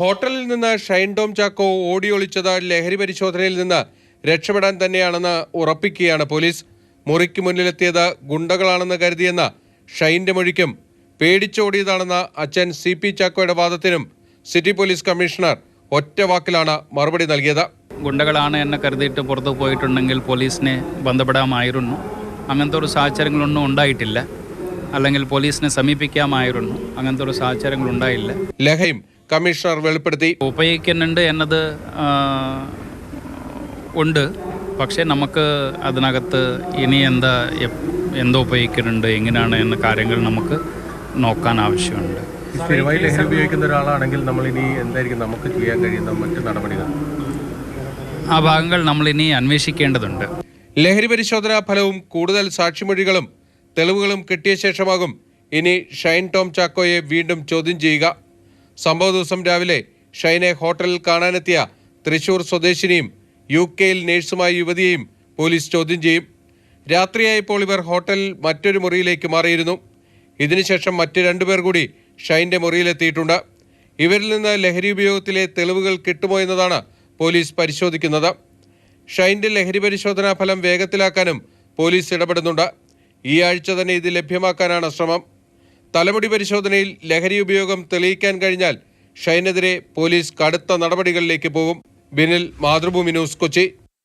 ഹോട്ടലിൽ നിന്ന് ഷൈൻ ടോം ചാക്കോ ഓടിയൊളിച്ചത് ലഹരി പരിശോധനയിൽ നിന്ന് രക്ഷപ്പെടാൻ തന്നെയാണെന്ന് ഉറപ്പിക്കുകയാണ് പോലീസ്. മുറിക്ക് മുന്നിലെത്തിയത് ഗുണ്ടകളാണെന്ന് കരുതിയെന്ന ഷൈൻ്റെ മൊഴിക്കും പേടിച്ചോടിയതാണെന്ന അച്ഛൻ CP ചാക്കോയുടെ വാദത്തിനും സിറ്റി പോലീസ് കമ്മീഷണർ ഒറ്റ വാക്കിലാണ് മറുപടി നൽകിയത്. ഗുണ്ടകളാണ് എന്നെ കരുതിയിട്ട് പുറത്തു പോയിട്ടുണ്ടെങ്കിൽ പോലീസിനെ ബന്ധപ്പെടാമായിരുന്നു. അങ്ങനത്തെ ഒരു സാഹചര്യങ്ങളൊന്നും ഉണ്ടായിട്ടില്ല. അല്ലെങ്കിൽ പോലീസിനെ സമീപിക്കാമായിരുന്നു. അങ്ങനത്തെ ഒരു സാഹചര്യങ്ങൾ ഉണ്ടായില്ല. ലഹരിയും കമ്മീഷണർ വെളിപ്പെടുത്തി. ഉപയോഗിക്കുന്നുണ്ട് എന്നത് ഉണ്ട്. പക്ഷേ നമുക്ക് അതിനകത്ത് ഇനി എന്തോ ഉപയോഗിക്കുന്നുണ്ട്, എങ്ങനെയാണ് എന്ന കാര്യങ്ങൾ നമുക്ക് നോക്കാൻ ആവശ്യമുണ്ട്. സ്ഥിരമായി ലഹരി ഉപയോഗിക്കുന്ന ഒരാളാണെങ്കിൽ നമ്മൾ ഇനി എന്തായിരിക്കും നമുക്ക് ചെയ്യാൻ കഴിയുന്ന മറ്റ് നടപടികൾ? ആ ഭാഗങ്ങൾ നമ്മൾ ഇനി അന്വേഷിക്കേണ്ടതുണ്ട്. ലഹരി പരിശോധനാ ഫലവും കൂടുതൽ സാക്ഷിമൊഴികളും തെളിവുകളും കിട്ടിയ ശേഷമാകും ഇനി ഷൈൻ ടോം ചാക്കോയെ വീണ്ടും ചോദ്യം ചെയ്യുക. സംഭവ ദിവസം രാവിലെ ഷൈനെ ഹോട്ടലിൽ കാണാനെത്തിയ തൃശൂർ സ്വദേശിനിയും UK-യിൽ നേഴ്സുമായ യുവതിയെയും പോലീസ് ചോദ്യം ചെയ്യും. രാത്രിയായപ്പോൾ ഇവർ ഹോട്ടലിൽ മറ്റൊരു മുറിയിലേക്ക് മാറിയിരുന്നു. ഇതിനുശേഷം മറ്റ് 2 പേർ കൂടി ഷൈൻ്റെ മുറിയിലെത്തിയിട്ടുണ്ട്. ഇവരിൽ നിന്ന് ലഹരി ഉപയോഗത്തിലെ തെളിവുകൾ കിട്ടുമോ എന്നതാണ് പോലീസ് പരിശോധിക്കുന്നത്. ഷൈൻ്റെ ലഹരി പരിശോധനാ ഫലം വേഗത്തിലാക്കാനും പോലീസ് ഇടപെടുന്നുണ്ട്. ഈ ആഴ്ച തന്നെ ഇത് ലഭ്യമാക്കാനാണ് ശ്രമം. തലമുടി പരിശോധനയിൽ ലഹരി ഉപയോഗം തെളിയിക്കാൻ കഴിഞ്ഞാൽ ഷൈനെതിരെ പോലീസ് കടുത്ത നടപടികളിലേക്ക് പോകും. ബിനിൽ, മാതൃഭൂമി ന്യൂസ്, കൊച്ചി.